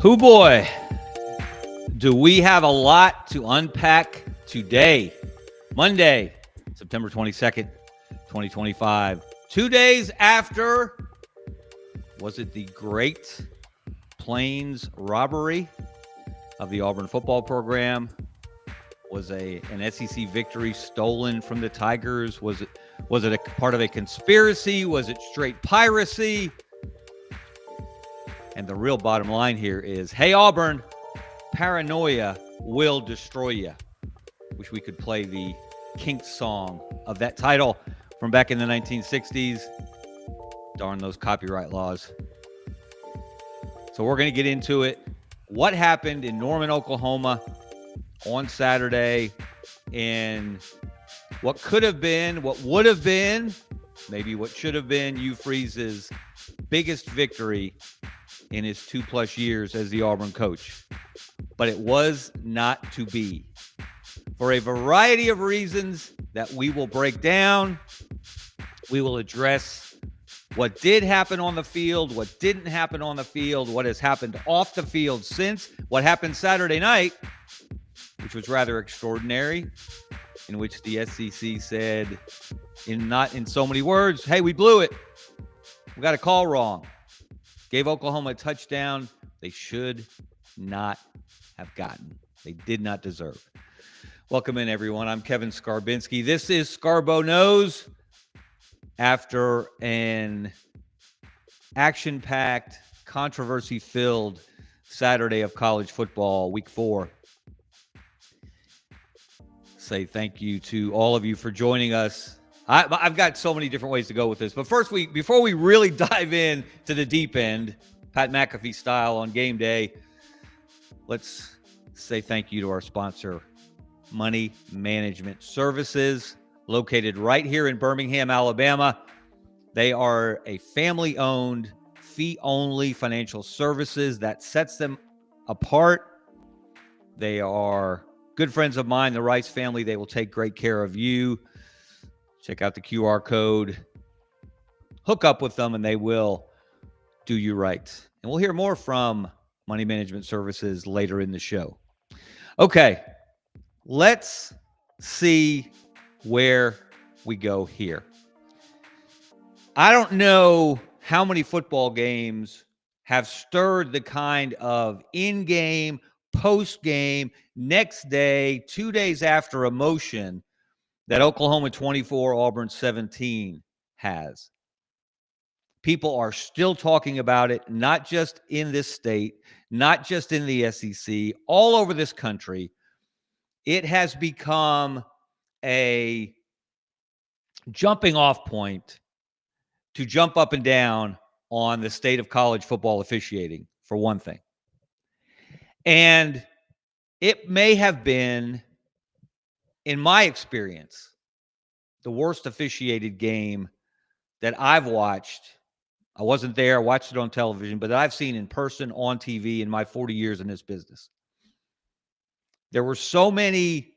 Hoo boy, do we have a lot to unpack today? Monday, September 22nd, 2025. 2 days after, was it the Great Plains robbery of the Auburn football program? Was an SEC victory stolen from the Tigers? Was it a part of a conspiracy? Was it straight piracy? And the real bottom line here is, hey, Auburn, paranoia will destroy you. Wish we could play the Kinks song of that title from back in the 1960s. Darn those copyright laws. So we're going to get into it. What happened in Norman, Oklahoma on Saturday in what could have been, what would have been, maybe what should have been Hugh Freeze's biggest victory in his 2+ years as the Auburn coach. But it was not to be. For a variety of reasons that we will break down, we will address what did happen on the field, what didn't happen on the field, what has happened off the field since, what happened Saturday night, which was rather extraordinary, in which the SEC said, not in so many words, hey, we blew it. We got a call wrong. Gave Oklahoma a touchdown they should not have gotten. They did not deserve. Welcome in, everyone. I'm Kevin Scarbinsky. This is Scarbo Knows. After an action-packed, controversy-filled Saturday of college football, week 4, say thank you to all of you for joining us. I've got so many different ways to go with this. But first, before we really dive in to the deep end, Pat McAfee style on game day, let's say thank you to our sponsor, Money Management Services, located right here in Birmingham, Alabama. They are a family-owned, fee-only financial services that sets them apart. They are good friends of mine, the Rice family. They will take great care of you. Check out the QR code. Hook up with them, and they will do you right. And we'll hear more from Money Management Services later in the show. Okay, let's see where we go here. I don't know how many football games have stirred the kind of in-game, post-game, next day, 2 days after emotion that Oklahoma 24, Auburn 17 has. People are still talking about it, not just in this state, not just in the SEC, all over this country. It has become a jumping off point to jump up and down on the state of college football officiating, for one thing. And it may have been, in my experience, the worst officiated game that I've watched. I wasn't there. I watched it on television, but that I've seen in person on TV in my 40 years in this business. There were so many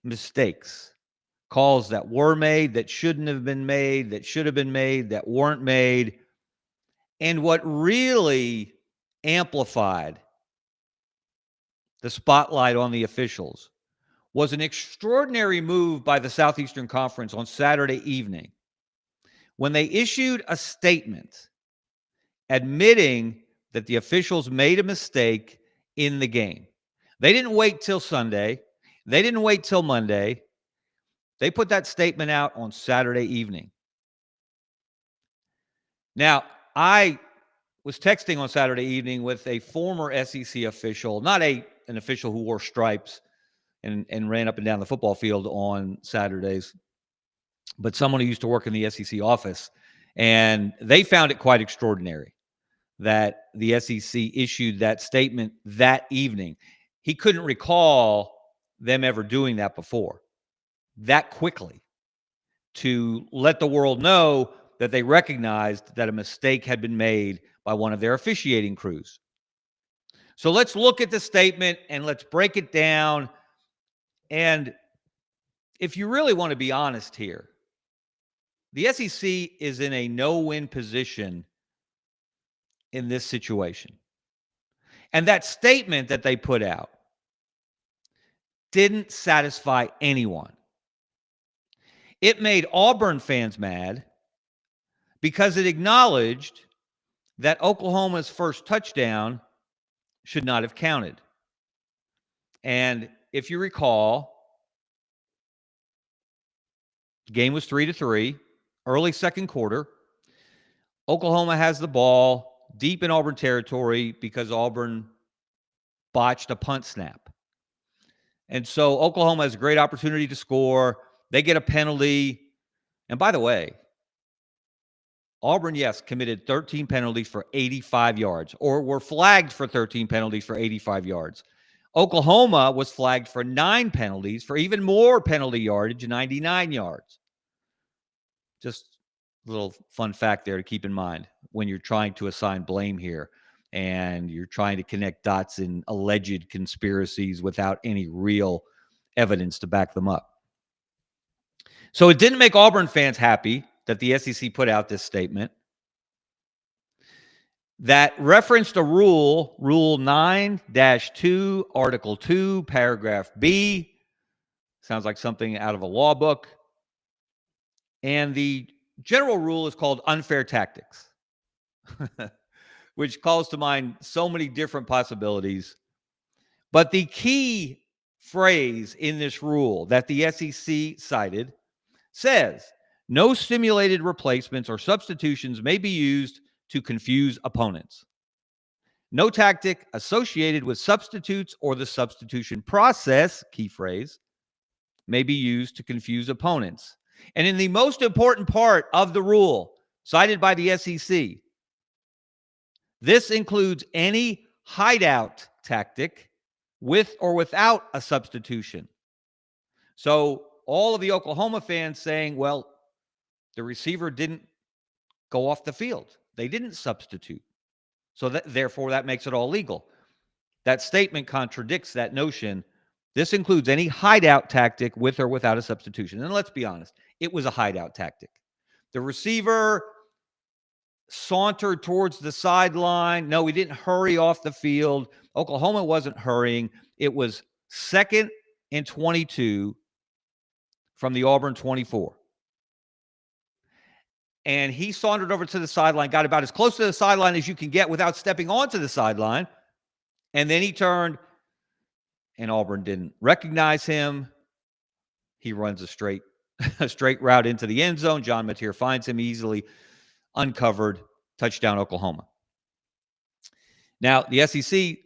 mistakes, calls that were made, that shouldn't have been made, that should have been made, that weren't made. And what really amplified the spotlight on the officials was an extraordinary move by the Southeastern Conference on Saturday evening when they issued a statement admitting that the officials made a mistake in the game. They didn't wait till Sunday. They didn't wait till Monday. They put that statement out on Saturday evening. Now, I was texting on Saturday evening with a former SEC official, not an official who wore stripes and ran up and down the football field on Saturdays, but someone who used to work in the SEC office. And they found it quite extraordinary that the SEC issued that statement that evening. He couldn't recall them ever doing that before, that quickly, to let the world know that they recognized that a mistake had been made by one of their officiating crews. So let's look at the statement and let's break it down. And if you really want to be honest here, the SEC is in a no-win position in this situation. And that statement that they put out didn't satisfy anyone. It made Auburn fans mad because it acknowledged that Oklahoma's first touchdown should not have counted. And if you recall, the game was 3-3, early second quarter. Oklahoma has the ball deep in Auburn territory because Auburn botched a punt snap. And so Oklahoma has a great opportunity to score. They get a penalty. And by the way, Auburn, yes, committed 13 penalties for 85 yards, or were flagged for 13 penalties for 85 yards. Oklahoma was flagged for 9 penalties for even more penalty yardage, 99 yards. Just a little fun fact there to keep in mind when you're trying to assign blame here and you're trying to connect dots in alleged conspiracies without any real evidence to back them up. So it didn't make Auburn fans happy that the SEC put out this statement that referenced a rule, Rule 9-2, Article 2, Paragraph B. Sounds like something out of a law book. And the general rule is called unfair tactics, which calls to mind so many different possibilities. But the key phrase in this rule that the SEC cited says, no simulated replacements or substitutions may be used to confuse opponents. No tactic associated with substitutes or the substitution process, key phrase, may be used to confuse opponents. And in the most important part of the rule cited by the SEC, this includes any hideout tactic with or without a substitution. So all of the Oklahoma fans saying, well, the receiver didn't go off the field. They didn't substitute. So therefore, that makes it all legal. That statement contradicts that notion. This includes any hideout tactic with or without a substitution. And let's be honest, it was a hideout tactic. The receiver sauntered towards the sideline. No, he didn't hurry off the field. Oklahoma wasn't hurrying. It was 2nd and 22 from the Auburn 24. And he sauntered over to the sideline, got about as close to the sideline as you can get without stepping onto the sideline. And then he turned, and Auburn didn't recognize him. He runs a straight route into the end zone. John Mateer finds him easily, uncovered, touchdown Oklahoma. Now, the SEC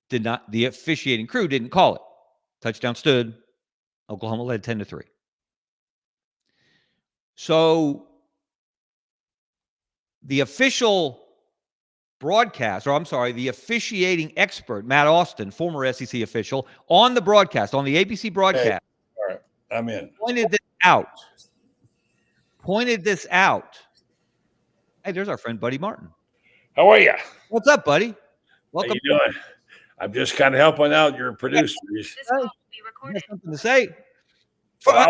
did not, the officiating crew didn't call it. Touchdown stood. Oklahoma led 10-3. So the official broadcast, or I'm sorry, the officiating expert, Matt Austin, former SEC official, on the broadcast, on the ABC broadcast. Hey, all right, I'm in. Pointed this out. Hey, there's our friend Buddy Martin. How are you? What's up, buddy? Welcome. How you doing? I'm just kind of helping out your producers. This call will be recorded. Something to say? Well, I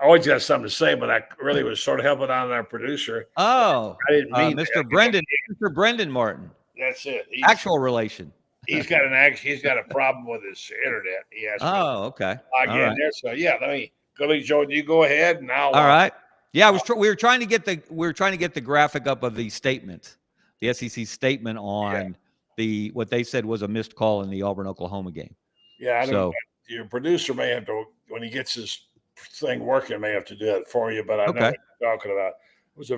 always got something to say, but I really was sort of helping out our producer. Oh, I didn't mean Mr. Brendan. Mr. Brendan Martin. That's it. Actual relation. He's got a problem with his internet. He has. Oh, okay. Again, there. So yeah, let me go. Jordan, you go ahead, and I'll. All right. Yeah, we were trying to get the graphic up of the statement, the SEC statement on what they said was a missed call in the Auburn Oklahoma game. Yeah, I know. Your producer may have to, when he gets his thing working, may have to do it for you. But I know what you're talking about. It was a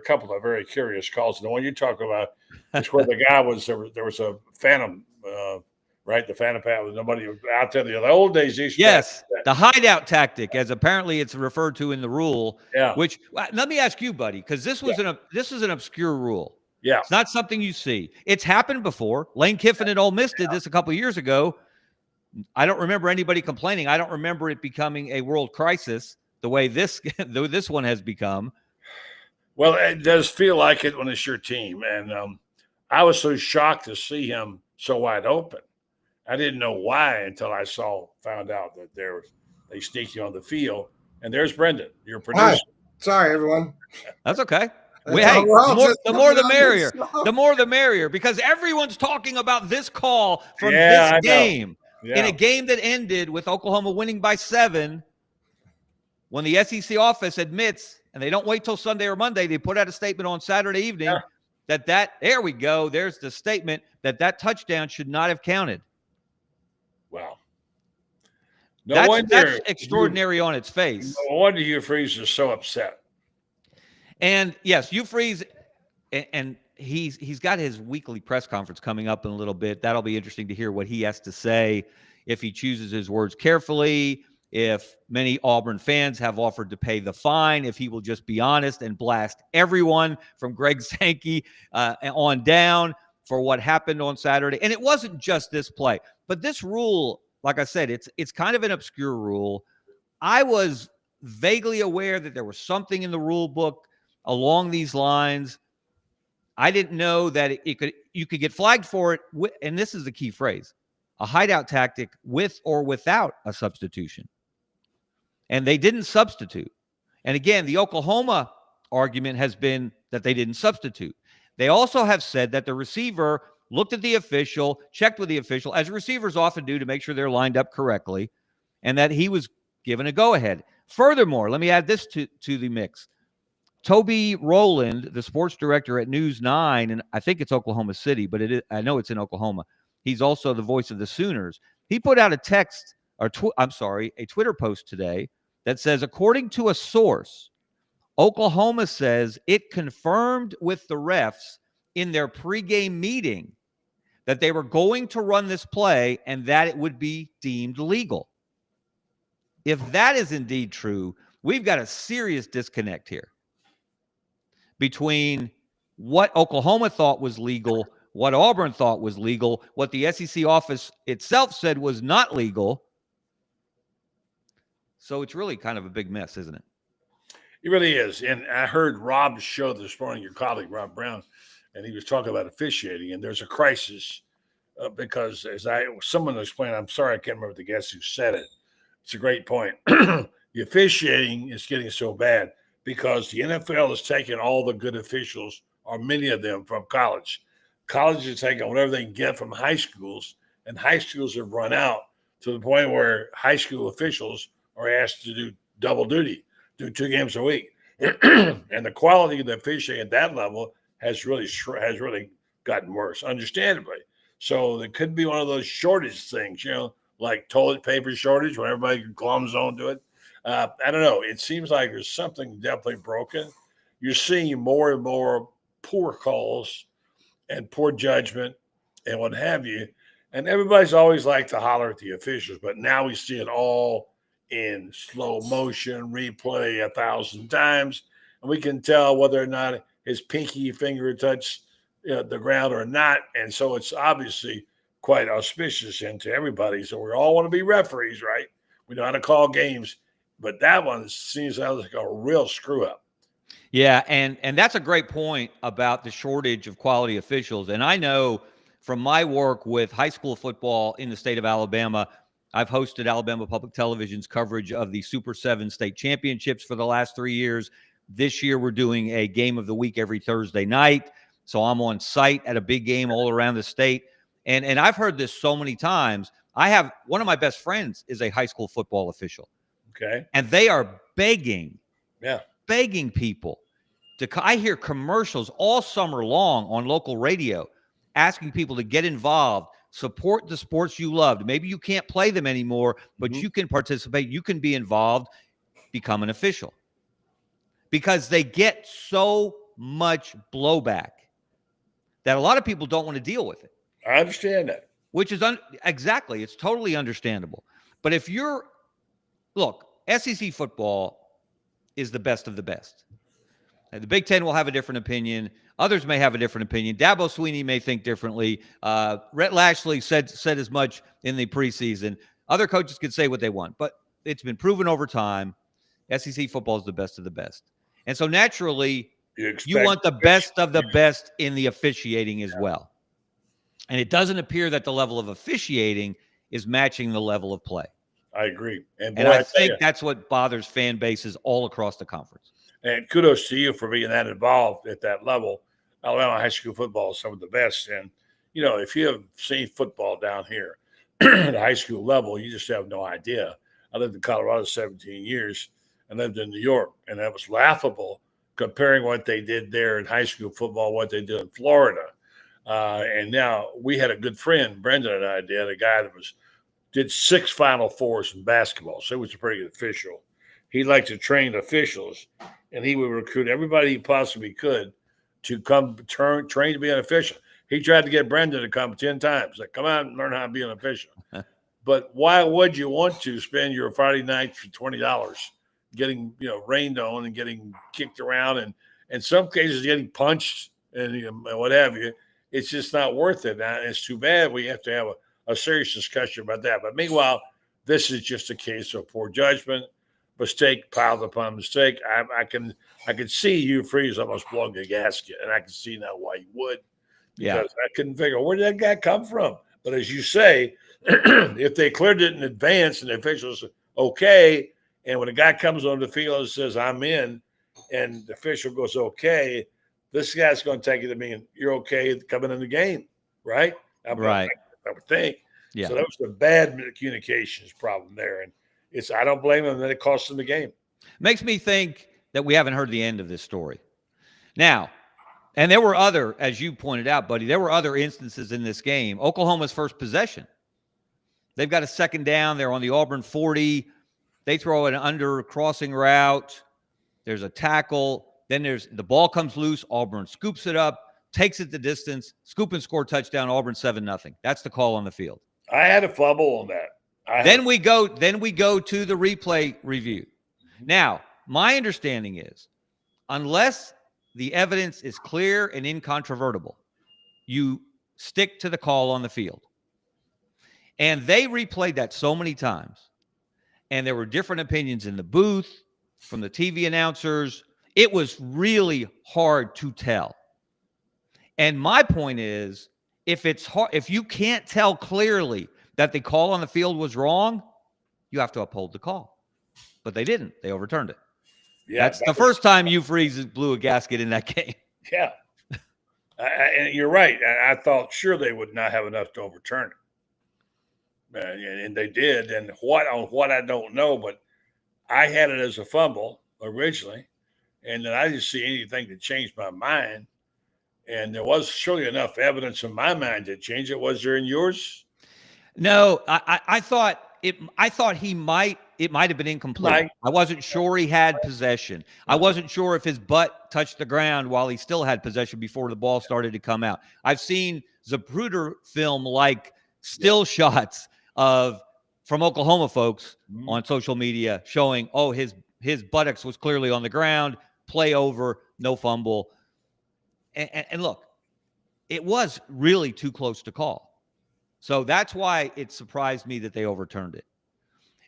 couple of very curious calls. And the one you're talking about is where the guy was. There was a phantom. Right, the phantom path with nobody out there. The old days, yes, the hideout tactic, as apparently it's referred to in the rule. Yeah. Which let me ask you, buddy, because this is an obscure rule. Yeah. It's not something you see. It's happened before. Lane Kiffin at Ole Miss did this a couple of years ago. I don't remember anybody complaining. I don't remember it becoming a world crisis the way this one has become. Well, it does feel like it when it's your team, and I was so shocked to see him so wide open. I didn't know why until I found out that they sneaked you on the field. And there's Brendan, your producer. Hi. Sorry, everyone. That's okay. Hey, the more the merrier. The more the merrier, because everyone's talking about this call from this game. In a game that ended with Oklahoma winning by 7, when the SEC office admits, and they don't wait till Sunday or Monday, they put out a statement on Saturday evening that there we go, there's the statement that touchdown should not have counted. Wow. That's extraordinary on its face. No wonder Hugh Freeze is so upset. And yes, Hugh Freeze, and he's got his weekly press conference coming up in a little bit. That'll be interesting to hear what he has to say, if he chooses his words carefully, if many Auburn fans have offered to pay the fine, if he will just be honest and blast everyone from Greg Sankey on down for what happened on Saturday. And it wasn't just this play, but this rule, like I said, it's kind of an obscure rule. I was vaguely aware that there was something in the rule book along these lines. I didn't know that you could get flagged for it, and this is the key phrase, a hideout tactic with or without a substitution. And they didn't substitute. And again, the Oklahoma argument has been that they didn't substitute. They also have said that the receiver looked at the official, checked with the official, as receivers often do, to make sure they're lined up correctly, and that he was given a go-ahead. Furthermore, let me add this to the mix. Toby Rowland, the sports director at News 9, and I think it's Oklahoma City, but I know it's in Oklahoma. He's also the voice of the Sooners. He put out a Twitter post today that says, according to a source, Oklahoma says it confirmed with the refs in their pregame meeting that they were going to run this play and that it would be deemed legal. If that is indeed true, we've got a serious disconnect here between what Oklahoma thought was legal, what Auburn thought was legal, what the SEC office itself said was not legal. So it's really kind of a big mess, isn't it? It really is. And I heard Rob's show this morning, your colleague, Rob Brown, and he was talking about officiating. And there's a crisis because, as someone explained, I'm sorry, I can't remember the guest who said it. It's a great point. The officiating is getting so bad because the NFL has taken all the good officials, or many of them, from college. Colleges have taken whatever they can get from high schools, and high schools have run out to the point where high school officials are asked to do double duty, do 2 games a week. And the quality of the officiating at that level has really gotten worse, understandably. So there could be one of those shortage things, like toilet paper shortage when everybody glums onto it. I don't know. It seems like there's something definitely broken. You're seeing more and more poor calls and poor judgment and what have you. And everybody's always liked to holler at the officials, but now we see it all in slow motion, replay 1,000 times, and we can tell whether or not his pinky finger touched the ground or not. And so it's obviously quite auspicious into everybody. So we all want to be referees, right? We know how to call games, but that one seems like a real screw up. Yeah, and that's a great point about the shortage of quality officials. And I know from my work with high school football in the state of Alabama, I've hosted Alabama Public Television's coverage of the Super 7 state championships for the last 3 years. This year, we're doing a game of the week every Thursday night. So I'm on site at a big game all around the state. And I've heard this so many times. I have one of my best friends is a high school football official. Okay. And they are begging people I hear commercials all summer long on local radio asking people to get involved, support the sports you loved. Maybe you can't play them anymore, but you can participate. You can be involved, become an official. Because they get so much blowback that a lot of people don't want to deal with it. I understand that. Which is exactly, it's totally understandable. But if look, SEC football is the best of the best. And the Big Ten will have a different opinion. Others may have a different opinion. Dabo Swinney may think differently. Rhett Lashley said as much in the preseason. Other coaches could say what they want, but it's been proven over time. SEC football is the best of the best. And so naturally, you want the best of the best in the officiating as well. And it doesn't appear that the level of officiating is matching the level of play. I agree. And I think that's what bothers fan bases all across the conference. And kudos to you for being that involved at that level. Alabama high school football is some of the best. And, if you have seen football down here at the high school level, you just have no idea. I lived in Colorado 17 years and lived in New York, and that was laughable comparing what they did there in high school football, what they did in Florida. And now we had a good friend, Brendan and I did, a guy that did 6 Final Fours in basketball. So he was a pretty good official. He liked to train officials, and he would recruit everybody he possibly could to come train to be an official. He tried to get Brendan to come 10 times. Like, come on, learn how to be an official. But why would you want to spend your Friday night for $20 getting, rained on and getting kicked around and in some cases getting punched and what have you? It's just not worth it. And it's too bad. We have to have a serious discussion about that. But meanwhile, this is just a case of poor judgment, mistake piled upon mistake. I can see you Freeze almost blowing a gasket, and I can see now why you would. Because I couldn't figure where did that guy come from. But as you say, if they cleared it in advance and the officials okay, and when a guy comes on the field and says I'm in, and the official goes okay, this guy's going to take it to mean you're okay coming in the game, right? Right. I would think. Yeah. So that was a bad communications problem there, and I don't blame them that it cost them the game. Makes me think that we haven't heard the end of this story. Now, and there were other, as you pointed out, buddy, there were other instances in this game. Oklahoma's first possession. They've got a second down. They're on the Auburn 40. They throw an under crossing route. There's a tackle. Then the ball comes loose. Auburn scoops it up, takes it the distance, scoop and score touchdown. Auburn 7-0. That's the call on the field. I had a fumble on that. Then we go to the replay review. Now, my understanding is, unless the evidence is clear and incontrovertible, you stick to the call on the field. And they replayed that so many times. And there were different opinions in the booth from the TV announcers. It was really hard to tell. And my point is, if you can't tell clearly that the call on the field was wrong, you have to uphold the call. But they didn't. They overturned it. Yeah, that's the first time Hugh Freeze blew a gasket in that game. Yeah. And you're right. I thought sure they would not have enough to overturn it. And they did. And what I don't know, but I had it as a fumble originally. And then I didn't see anything to change my mind. And there was surely enough evidence in my mind to change it. Was there in yours? No, I thought it might have been incomplete. Right. I wasn't sure he had possession. I wasn't sure if his butt touched the ground while he still had possession before the ball started to come out. I've seen Zapruder film like still shots from Oklahoma folks on social media showing, his buttocks was clearly on the ground, play over, no fumble. And look, it was really too close to call. So that's why it surprised me that they overturned it.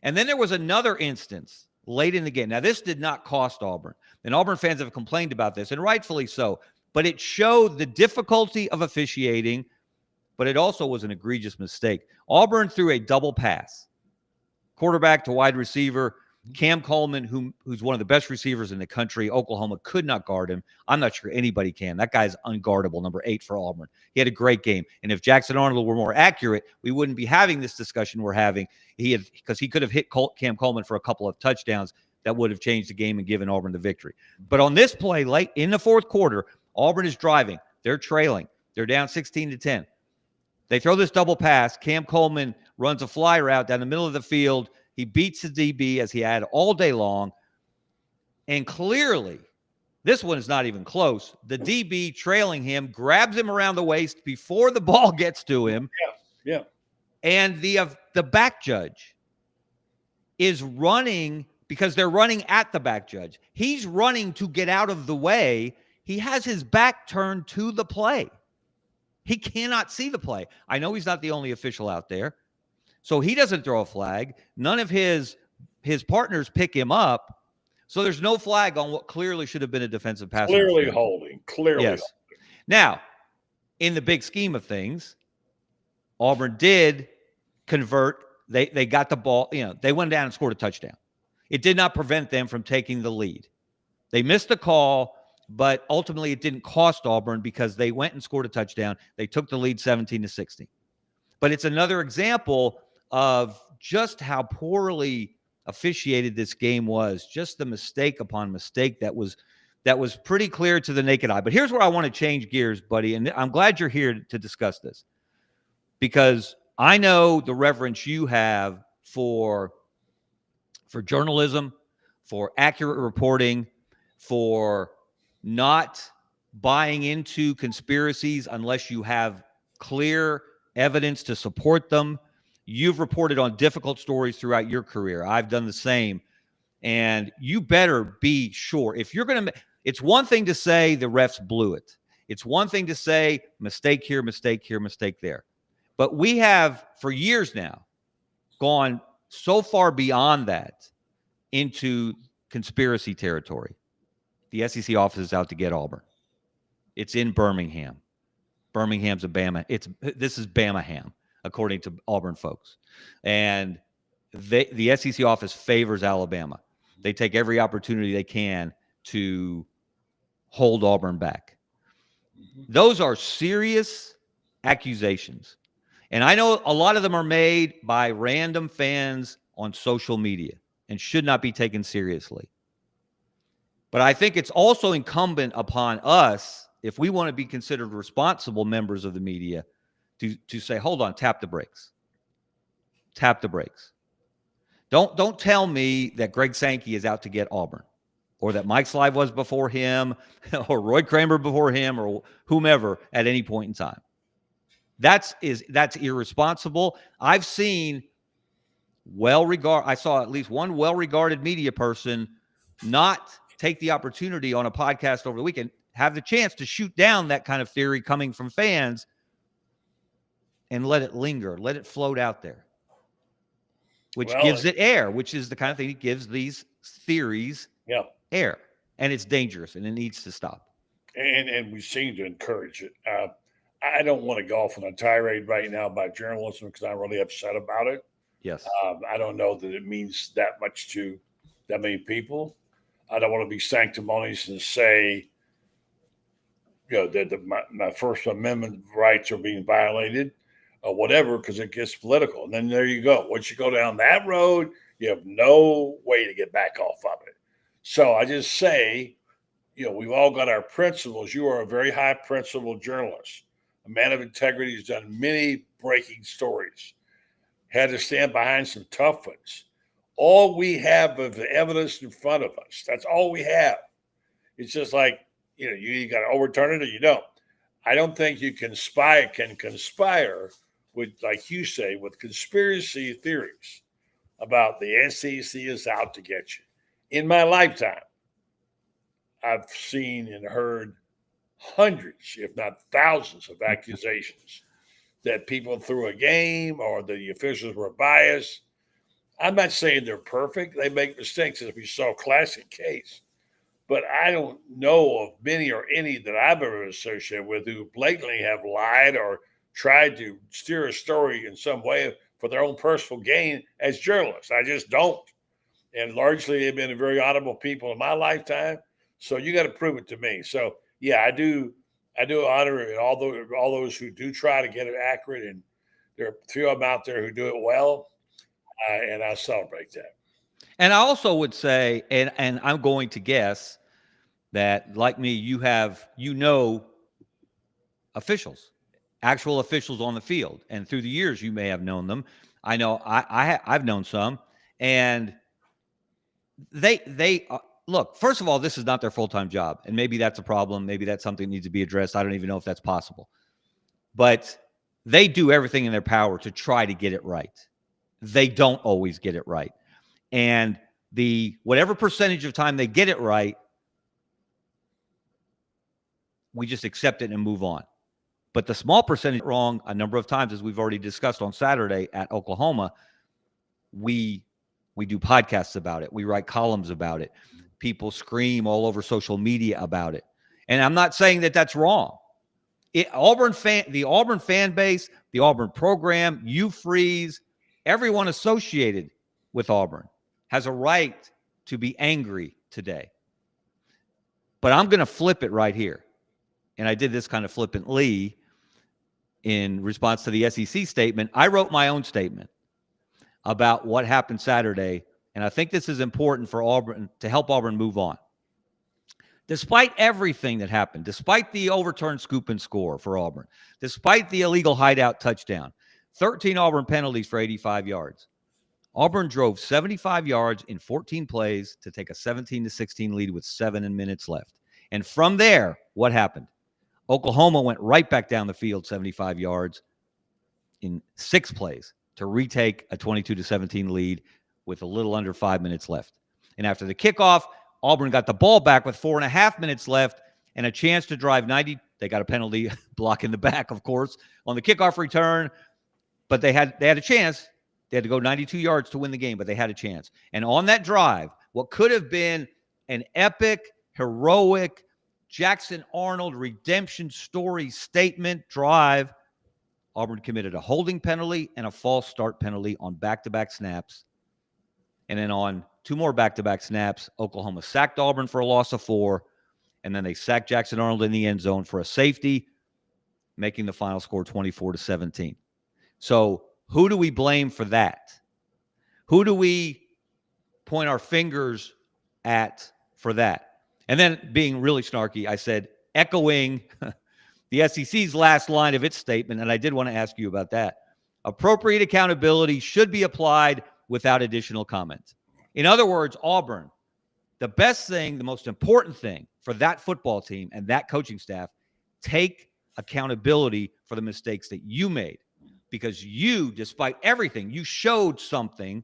And then there was another instance late in the game. Now, this did not cost Auburn. And Auburn fans have complained about this, and rightfully so. But it showed the difficulty of officiating, but it also was an egregious mistake. Auburn threw a double pass. Quarterback to wide receiver. Cam Coleman, who's one of the best receivers in the country. Oklahoma could not guard him. I'm not sure anybody can. That guy's unguardable, number 8 for Auburn. He had a great game. And if Jackson Arnold were more accurate, we wouldn't be having this discussion we're having. Because he could have hit Cam Coleman for a couple of touchdowns that would have changed the game and given Auburn the victory. But on this play, late in the fourth quarter, Auburn is driving. They're trailing. They're down 16-10. They throw this double pass. Cam Coleman runs a fly route down the middle of the field. He beats the DB as he had all day long. And clearly, this one is not even close. The DB trailing him grabs him around the waist before the ball gets to him. Yeah. And the back judge is running because they're running at the back judge. He's running to get out of the way. He has his back turned to the play. He cannot see the play. I know he's not the only official out there. So he doesn't throw a flag. None of his partners pick him up. So there's no flag on what clearly should have been a defensive pass. Clearly holding. Yes. Now, in the big scheme of things, Auburn did convert. They got the ball. They went down and scored a touchdown. It did not prevent them from taking the lead. They missed the call, but ultimately it didn't cost Auburn because they went and scored a touchdown. They took the lead 17-16. But it's another example of just how poorly officiated this game was, just the mistake upon mistake that was pretty clear to the naked eye. But here's where I want to change gears, buddy, and I'm glad you're here to discuss this, because I know the reverence you have for journalism, for accurate reporting, for not buying into conspiracies unless you have clear evidence to support them. You've reported on difficult stories throughout your career. I've done the same. And you better be sure. If you're going to, it's one thing to say the refs blew it. It's one thing to say mistake here, mistake here, mistake there. But we have, for years now, gone so far beyond that into conspiracy territory. The SEC office is out to get Auburn. It's in Birmingham. Birmingham's a Bama. This is Bamaham, according to Auburn folks. And the SEC office favors Alabama. They take every opportunity they can to hold Auburn back. Those are serious accusations. And I know a lot of them are made by random fans on social media and should not be taken seriously. But I think it's also incumbent upon us, if we want to be considered responsible members of the media, to say, hold on, tap the brakes. Tap the brakes. Don't tell me that Greg Sankey is out to get Auburn, or that Mike Slive was before him, or Roy Kramer before him, or whomever at any point in time. That's irresponsible. I've seen I saw at least one well-regarded media person not take the opportunity on a podcast over the weekend, have the chance to shoot down that kind of theory coming from fans and let it linger, let it float out there, which gives it air, which is the kind of thing that gives these theories air. And it's dangerous, and it needs to stop. And we seem to encourage it. I don't want to go off on a tirade right now about journalism because I'm really upset about it. Yes. I don't know that it means that much to that many people. I don't want to be sanctimonious and say, that my First Amendment rights are being violated or whatever, because it gets political. And then there you go. Once you go down that road, you have no way to get back off of it. So I just say, we've all got our principles. You are a very high principled journalist, a man of integrity who's done many breaking stories, had to stand behind some tough ones. All we have of the evidence in front of us. That's all we have. It's just like, you got to overturn it or you don't. I don't think you can conspire with, like you say, with conspiracy theories about the SEC is out to get you. In my lifetime, I've seen and heard hundreds, if not thousands, of accusations that people threw a game or the officials were biased. I'm not saying they're perfect. They make mistakes, as we saw a classic case. But I don't know of many or any that I've ever associated with who blatantly have lied or tried to steer a story in some way for their own personal gain as journalists. I just don't. And largely, they've been very honorable people in my lifetime. So you got to prove it to me. So, yeah, I do honor all those who do try to get it accurate. And there are a few of them out there who do it well. And I celebrate that. And I also would say, and I'm going to guess that, like me, you have, officials, actual officials on the field. And through the years, you may have known them. I know I've known some. And they look, first of all, this is not their full-time job. And maybe that's a problem. Maybe that's something that needs to be addressed. I don't even know if that's possible. But they do everything in their power to try to get it right. They don't always get it right. And whatever percentage of time they get it right, we just accept it and move on. But the small percentage wrong a number of times, as we've already discussed on Saturday at Oklahoma, we do podcasts about it. We write columns about it. People scream all over social media about it. And I'm not saying that that's wrong. The Auburn fan base, the Auburn program, you freeze, everyone associated with Auburn has a right to be angry today. But I'm going to flip it right here. And I did this kind of flippantly in response to the SEC statement. I wrote my own statement about what happened Saturday, and I think this is important for Auburn to help Auburn move on. Despite everything that happened, despite the overturned scoop and score for Auburn, despite the illegal hideout touchdown, 13 Auburn penalties for 85 yards, Auburn drove 75 yards in 14 plays to take a 17-16 lead with 7 minutes left. And from there, what happened? Oklahoma went right back down the field 75 yards in 6 plays to retake a 22-17 lead with a little under 5 minutes left. And after the kickoff, Auburn got the ball back with 4.5 minutes left and a chance to drive 90. They got a penalty block in the back, of course, on the kickoff return, but they had a chance. They had to go 92 yards to win the game, but they had a chance. And on that drive, what could have been an epic, heroic Jackson Arnold redemption story statement drive, Auburn committed a holding penalty and a false start penalty on back-to-back snaps. And then on 2 more back-to-back snaps, Oklahoma sacked Auburn for a loss of 4, and then they sacked Jackson Arnold in the end zone for a safety, making the final score 24-17. So who do we blame for that? Who do we point our fingers at for that? And then being really snarky, I said, echoing the SEC's last line of its statement, and I did want to ask you about that. Appropriate accountability should be applied without additional comment. In other words, Auburn, the best thing, the most important thing for that football team and that coaching staff, take accountability for the mistakes that you made. Because you, despite everything, you showed something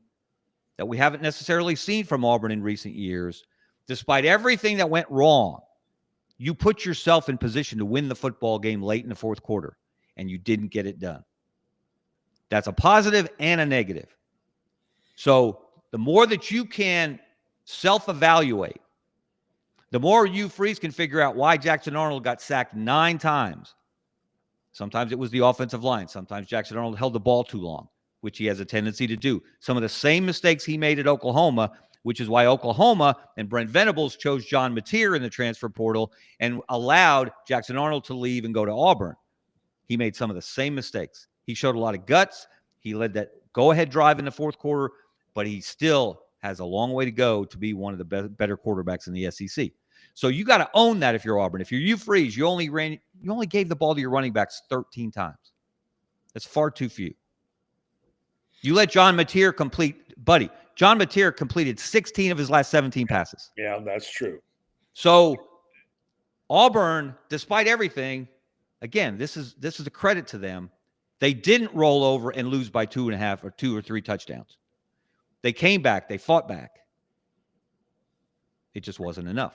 that we haven't necessarily seen from Auburn in recent years. Despite everything that went wrong, you put yourself in position to win the football game late in the fourth quarter, and you didn't get it done. That's a positive and a negative. So the more that you can self-evaluate, the more you Freeze can figure out why Jackson Arnold got sacked 9 times. Sometimes it was the offensive line. Sometimes Jackson Arnold held the ball too long, which he has a tendency to do. Some of the same mistakes he made at Oklahoma, which is why Oklahoma and Brent Venables chose John Mateer in the transfer portal and allowed Jackson Arnold to leave and go to Auburn. He made some of the same mistakes. He showed a lot of guts. He led that go-ahead drive in the fourth quarter, but he still has a long way to go to be one of the better quarterbacks in the SEC. So you got to own that if you're Auburn. If you're Hugh Freeze, you only gave the ball to your running backs 13 times. That's far too few. You let John Mateer John Mateer completed 16 of his last 17 passes. Yeah, that's true. So Auburn, despite everything, again, this is a credit to them. They didn't roll over and lose by 2.5 or 2 or 3 touchdowns. They came back. They fought back. It just wasn't enough.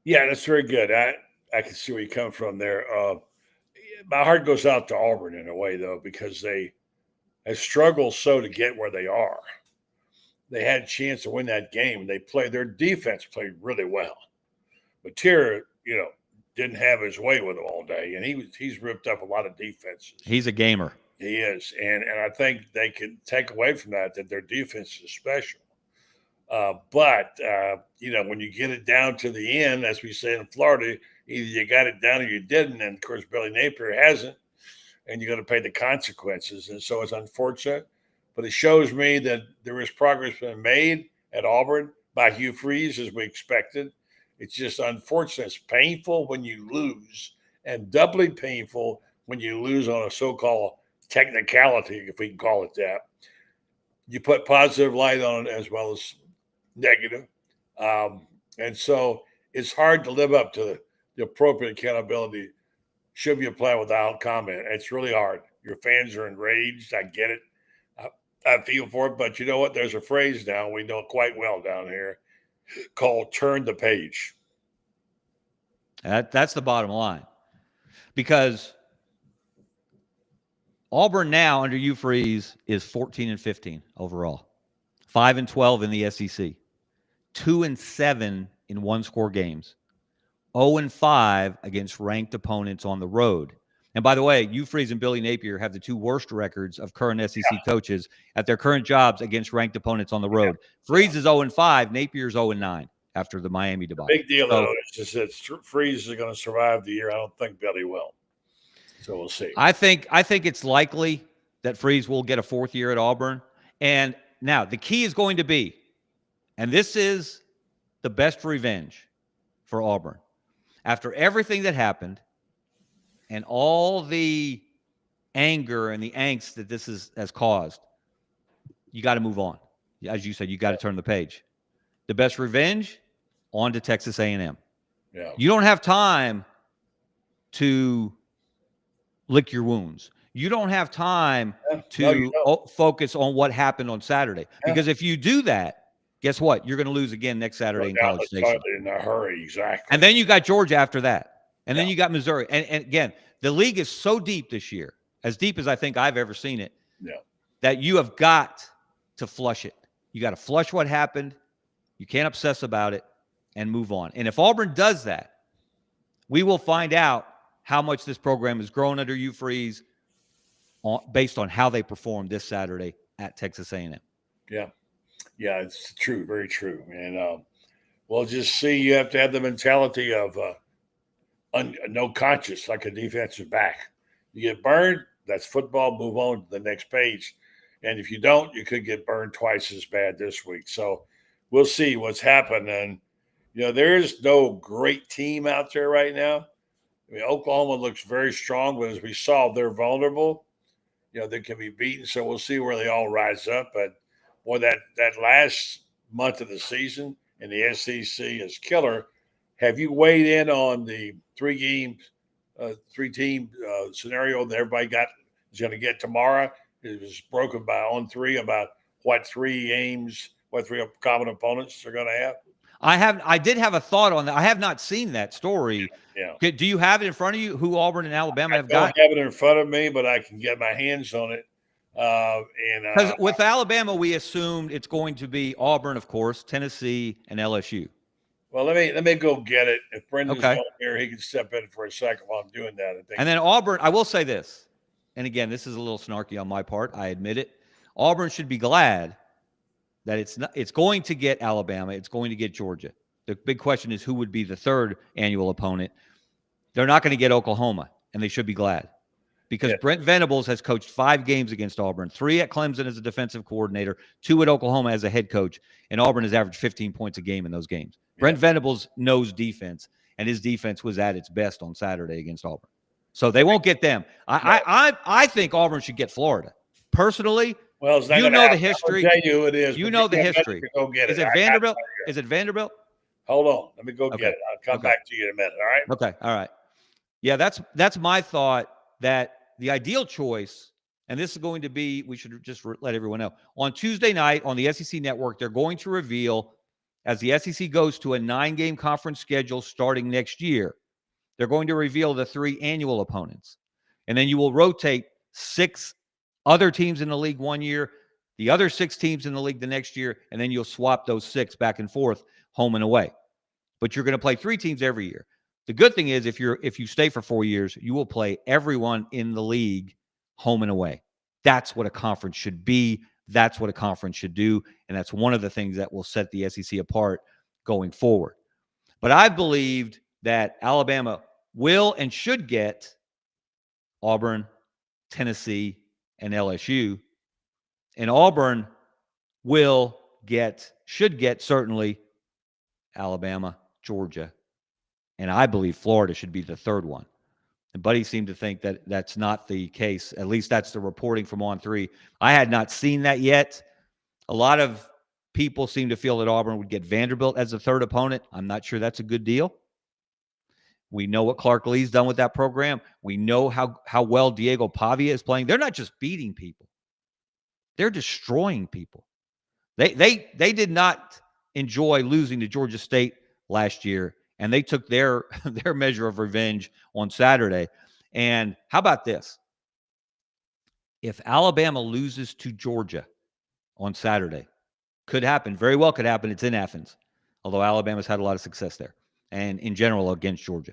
Yeah, that's very good. I can see where you come from there. My heart goes out to Auburn in a way, though, because they have struggled so to get where they are. They had a chance to win that game. Their defense played really well. Mateer, didn't have his way with them all day, and he's ripped up a lot of defenses. He's a gamer. He is, and I think they can take away from that their defense is special. But when you get it down to the end, as we say in Florida, either you got it down or you didn't. And of course, Billy Napier hasn't, and you're going to pay the consequences. And so it's unfortunate, but it shows me that there is progress being made at Auburn by Hugh Freeze as we expected. It's just unfortunate. It's painful when you lose, and doubly painful when you lose on a so-called technicality, if we can call it that. You put positive light on it as well as negative. And so it's hard to live up to the appropriate accountability should be applied without comment. It's really hard. Your fans are enraged. I get it. I feel for it. But you know what? There's a phrase now we know quite well down here called turn the page. That's the bottom line. Because Auburn now under Hugh Freeze is 14-15 overall. 5-12 in the SEC. 2-7 in one-score games. 0-5 against ranked opponents on the road. And by the way, Hugh Freeze and Billy Napier have the 2 worst records of current SEC coaches at their current jobs against ranked opponents on the road. Freeze is 0-5, Napier's 0-9. after the Miami The debacle. big deal, though, is just that Freeze is going to survive the year. I don't think Billy will. So we'll see. I think it's likely that Freeze will get a 4th year at Auburn. And now the key is going to be, and this is the best revenge for Auburn. After everything that happened and all the anger and the angst that this has caused, you got to move on. As you said, you got to turn the page. The best revenge, on to Texas A&M. Yeah. You don't have time to lick your wounds. You don't have time to focus on what happened on Saturday. Because if you do that, guess what? You're going to lose again next Saturday in College Station. In a hurry, exactly. And then you got Georgia after that. And then you got Missouri. And again, the league is so deep this year, as deep as I think I've ever seen it, that you have got to flush it. You got to flush what happened. You can't obsess about it and move on. And if Auburn does that, we will find out how much this program has grown under you, Freeze, based on how they performed this Saturday at Texas A&M. Yeah, it's true, very true. And we'll just see. You have to have the mentality of no conscience, like a defensive back. You get burned, that's football. Move on to the next page. And if you don't, you could get burned twice as bad this week. So we'll see what's happening. And there is no great team out there right now. I mean, Oklahoma looks very strong, but as we saw, they're vulnerable. They can be beaten. So we'll see where they all rise up. But boy, that last month of the season in the SEC is killer. Have you weighed in on the 3-team scenario that everybody is going to get tomorrow? It was broken on 3 about what 3 games, what 3 common opponents are going to have. I did have a thought on that. I have not seen that story. Yeah. Do you have it in front of you? Who Auburn and Alabama have got? I don't have it in front of me, but I can get my hands on it. Because with Alabama, we assumed it's going to be Auburn, of course, Tennessee, and LSU. Well, let me go get it. If Brendan's not here, he can step in for a second while I'm doing that. I think. And then Auburn, I will say this, and again, this is a little snarky on my part. I admit it. Auburn should be glad that it's going to get Alabama. It's going to get Georgia. The big question is who would be the 3rd annual opponent. They're not going to get Oklahoma, and they should be glad. Because Brent Venables has coached 5 games against Auburn, 3 at Clemson as a defensive coordinator, 2 at Oklahoma as a head coach, and Auburn has averaged 15 points a game in those games. Brent Venables knows defense, and his defense was at its best on Saturday against Auburn. So they won't get them. I think Auburn should get Florida. Personally, well, you know the history. I'll tell you who it is. You know the history. Go get is it Vanderbilt? Is it Vanderbilt? Hold on. Let me go get it. I'll come back to you in a minute. All right? Okay. All right. Yeah, that's my thought, that the ideal choice, and this is going to be, we should just let everyone know, on Tuesday night on the SEC Network, they're going to reveal, as the SEC goes to a 9-game conference schedule starting next year, they're going to reveal the 3 annual opponents. And then you will rotate 6 other teams in the league one year, the other 6 teams in the league the next year, and then you'll swap those 6 back and forth, home and away. But you're going to play 3 teams every year. The good thing is if you stay for 4 years, you will play everyone in the league home and away. That's what a conference should be. That's what a conference should do. And that's one of the things that will set the SEC apart going forward. But I believed that Alabama will and should get Auburn, Tennessee, and LSU. And Auburn should get certainly Alabama, Georgia, and I believe Florida should be the 3rd one. And Buddy seemed to think that that's not the case. At least that's the reporting from On3. I had not seen that yet. A lot of people seem to feel that Auburn would get Vanderbilt as the 3rd opponent. I'm not sure that's a good deal. We know what Clark Lee's done with that program. We know how well Diego Pavia is playing. They're not just beating people. They're destroying people. They did not enjoy losing to Georgia State last year, and they took their measure of revenge on Saturday. And how about this? If Alabama loses to Georgia on Saturday, could happen, very well could happen. It's in Athens, although Alabama's had a lot of success there and in general against Georgia.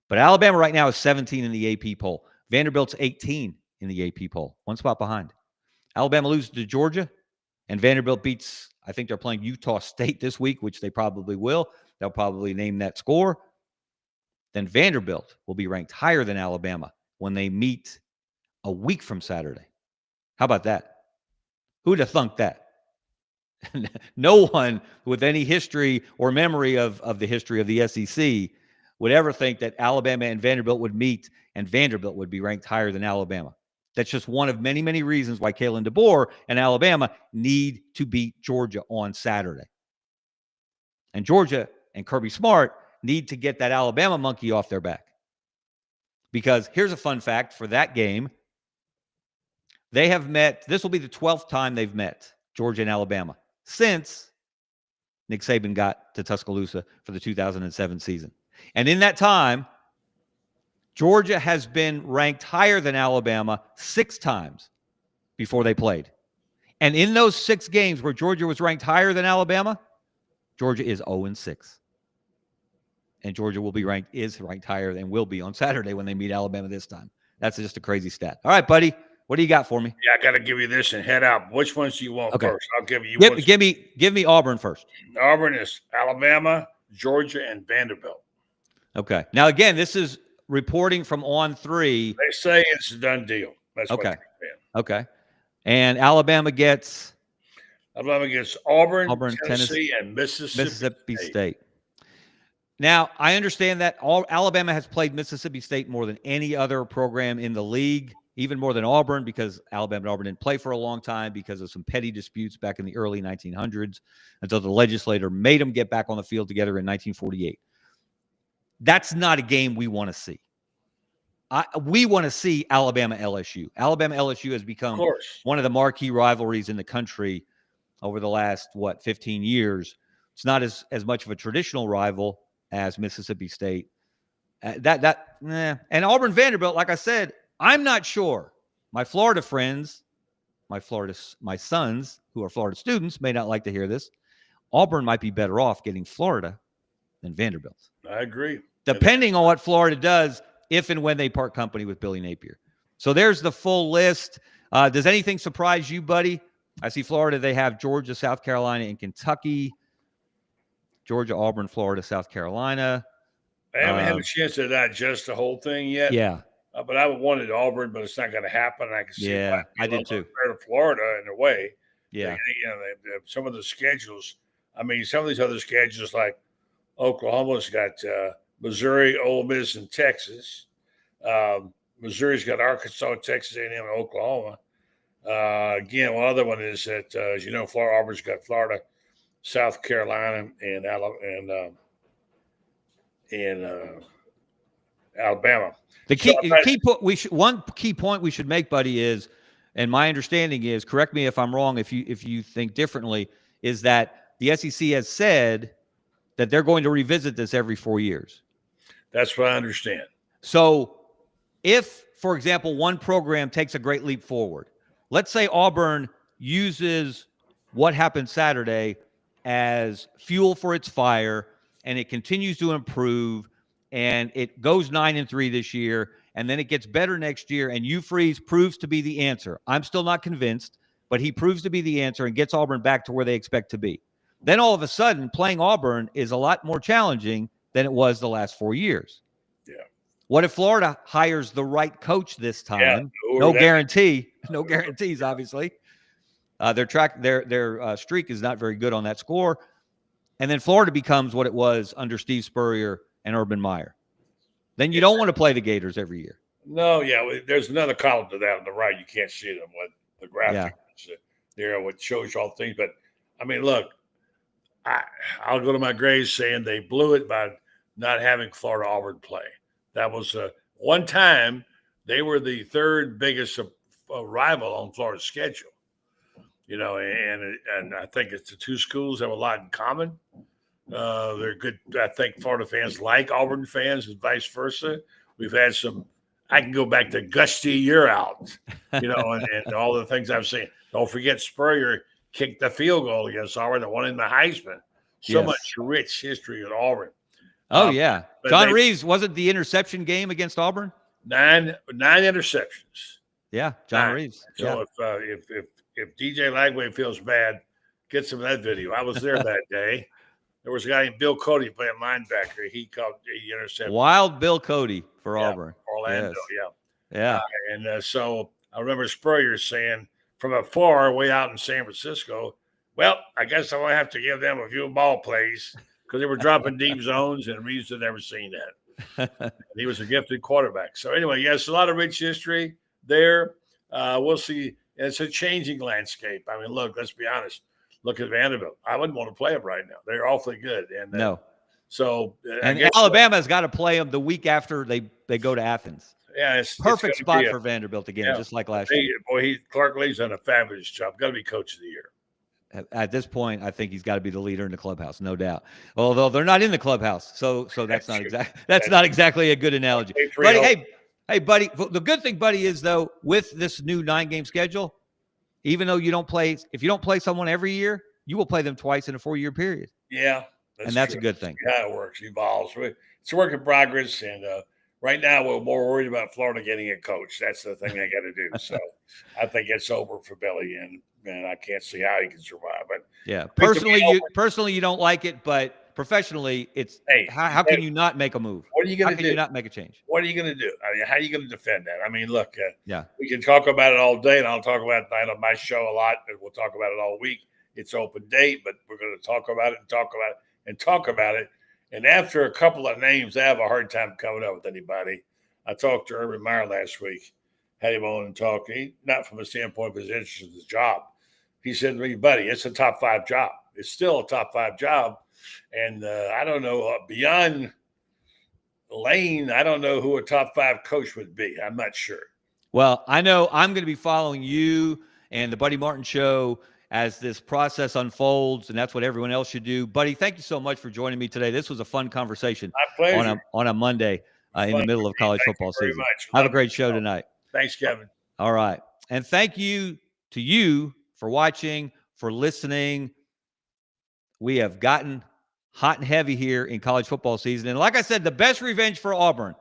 But Alabama right now is 17 in the AP poll. Vanderbilt's 18 in the AP poll, 1 spot behind. Alabama loses to Georgia, and Vanderbilt beats, I think they're playing Utah State this week, which they probably will. They'll probably name that score. Then Vanderbilt will be ranked higher than Alabama when they meet a week from Saturday. How about that? Who'd have thunk that? No one with any history or memory of the history of the SEC would ever think that Alabama and Vanderbilt would meet and Vanderbilt would be ranked higher than Alabama. That's just one of many, many reasons why Kalen DeBoer and Alabama need to beat Georgia on Saturday. And Georgia and Kirby Smart need to get that Alabama monkey off their back. Because here's a fun fact for that game. They have met, this will be the 12th time they've met, Georgia and Alabama, since Nick Saban got to Tuscaloosa for the 2007 season. And in that time, Georgia has been ranked higher than Alabama 6 times before they played. And in those 6 games where Georgia was ranked higher than Alabama, Georgia is 0-6. And Georgia is ranked higher and will be on Saturday when they meet Alabama this time. That's just a crazy stat. All right, buddy. What do you got for me? Yeah, I got to give you this and head out. Which ones do you want first? I'll give you. Give me Auburn first. Auburn is Alabama, Georgia, and Vanderbilt. Okay. Now again, this is reporting from On3. They say it's a done deal. That's okay. What they're saying. Okay. And Alabama gets Auburn, Tennessee, and Mississippi State. Now, I understand that Alabama has played Mississippi State more than any other program in the league, even more than Auburn, because Alabama and Auburn didn't play for a long time because of some petty disputes back in the early 1900s until the legislator made them get back on the field together in 1948. That's not a game we want to see. We want to see Alabama-LSU. Alabama-LSU has become one of the marquee rivalries in the country over the last, 15 years. It's not as much of a traditional rival as Mississippi State. And Auburn-Vanderbilt, like I said, I'm not sure. My Florida friends, my sons who are Florida students may not like to hear this. Auburn might be better off getting Florida than Vanderbilt. I agree. Depending on what Florida does if and when they part company with Billy Napier. So there's the full list. Does anything surprise you, buddy? I see Florida. They have Georgia, South Carolina, and Kentucky. Georgia, Auburn, Florida, South Carolina. I haven't had a chance to digest the whole thing yet. Yeah. But I wanted Auburn, but it's not going to happen. I can see why I did too. Compared to Florida in a way. Yeah. They some of the schedules. I mean, some of these other schedules like Oklahoma's got Missouri, Ole Miss, and Texas. Missouri's got Arkansas, Texas A&M, and Oklahoma. Again, one other one is that, as you know, Auburn's got Florida, South Carolina, and Alabama. One key point we should make, buddy, is, and my understanding is, correct me if I'm wrong, if you think differently, is that the SEC has said that they're going to revisit this every 4 years. That's what I understand. So if, for example, one program takes a great leap forward, let's say Auburn uses what happened Saturday as fuel for its fire, and it continues to improve, and it goes 9-3 this year, and then it gets better next year, and Hugh Freeze proves to be the answer. I'm still not convinced, but he proves to be the answer and gets Auburn back to where they expect to be. Then all of a sudden, playing Auburn is a lot more challenging than it was the last 4 years. Yeah. What if Florida hires the right coach this time? Yeah, no guarantee. No guarantees, obviously. Their streak is not very good on that score. And then Florida becomes what it was under Steve Spurrier and Urban Meyer. Then you don't want to play the Gators every year. No, yeah. There's another column to that on the right. You can't see them with the graphics there, what shows you all things. But, I mean, look, I'll go to my grave saying they blew it by not having Florida Auburn play. That was one time they were the third biggest rival on Florida's schedule. You know, and I think it's the two schools have a lot in common. They're good. I think Florida fans like Auburn fans and vice versa. We've had some. I can go back to Gusty Year Out, you know, and all the things I've seen. Don't forget Spurrier kicked the field goal against Auburn that won in the Heisman. So much rich history at Auburn. Oh, yeah. John Reeves, wasn't the interception game against Auburn? 9 interceptions. Yeah, John Reeves. So if DJ Lagway feels bad, get some of that video. I was there that day. There was a guy named Bill Cody playing linebacker. He intercepted. Wild Bill Cody for Auburn. Orlando, Yeah. And so I remember Spurrier saying from afar, way out in San Francisco, well, I guess I'm going to have to give them a few ball plays because they were dropping deep zones, and Reeves had never seen that. He was a gifted quarterback. So anyway, yes, a lot of rich history there. We'll see. It's a changing landscape. I mean, look, let's be honest. Look at Vanderbilt. I wouldn't want to play them right now. They're awfully good. And no. So and Alabama's got to play them the week after they go to Athens. Yeah, it's perfect spot for Vanderbilt again, just like last year. Boy, Clark Lee's done a fabulous job. Got to be coach of the year. At this point, I think he's got to be the leader in the clubhouse, no doubt. Although they're not in the clubhouse, so that's not exactly a good analogy. Buddy, hey, buddy. The good thing, buddy, is though with this new 9-game schedule, even though if you don't play someone every year, you will play them twice in a 4-year period. Yeah, that's a good thing. Yeah, it works. It evolves. It's a work in progress, and right now we're more worried about Florida getting a coach. That's the thing they got to do. So I think it's over for Billy, and I can't see how he can survive. But yeah, personally, you don't like it, but professionally, it's how can you not make a move? What are you going to do? How can you not make a change? What are you going to do? I mean, how are you going to defend that? I mean, look, we can talk about it all day, and I'll talk about it tonight on my show a lot, and we'll talk about it all week. It's open date, but we're going to talk about it and talk about it and talk about it. And after a couple of names, I have a hard time coming up with anybody. I talked to Urban Meyer last week, had him on and talked. Not from a standpoint of his interest in his job. He said to me, buddy, it's a top 5 job. It's still a top 5 job. And I don't know, beyond Lane, I don't know who a top 5 coach would be. I'm not sure. Well, I know I'm going to be following you and the Buddy Martin Show as this process unfolds, and that's what everyone else should do. Buddy, thank you so much for joining me today. This was a fun conversation on a Monday in the middle of college football season. Have a great show tonight. Thanks, Kevin. All right. And thank you to you for watching, for listening. We have gotten hot and heavy here in college football season. And like I said, the best revenge for Auburn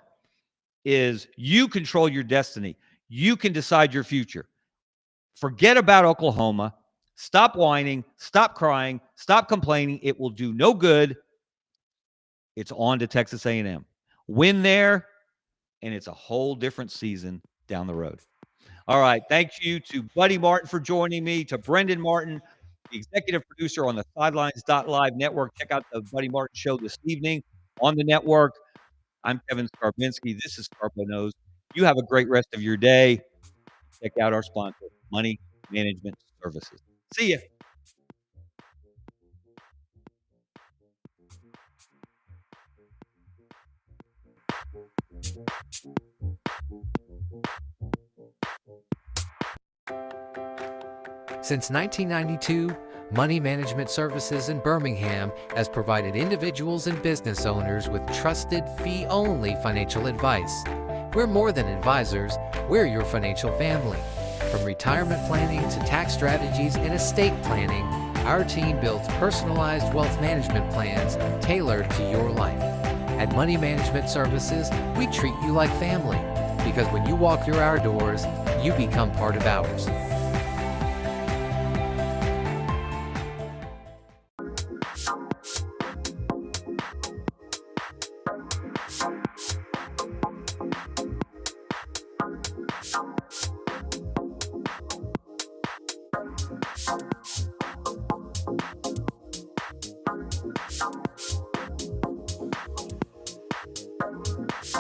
is you control your destiny. You can decide your future. Forget about Oklahoma. Stop whining. Stop crying. Stop complaining. It will do no good. It's on to Texas A&M. Win there, and it's a whole different season down the road. All right. Thank you to Buddy Martin for joining me, to Brendan Martin, the executive producer on the Sidelines.live network. Check out the Buddy Martin Show this evening on the network. I'm Kevin Scarbinsky. This is Scarbo Knows. You have a great rest of your day. Check out our sponsor, Money Management Services. See ya. Since 1992, Money Management Services in Birmingham has provided individuals and business owners with trusted, fee-only financial advice. We're more than advisors, we're your financial family. From retirement planning to tax strategies and estate planning, our team builds personalized wealth management plans tailored to your life. At Money Management Services, we treat you like family, because when you walk through our doors, you become part of ours.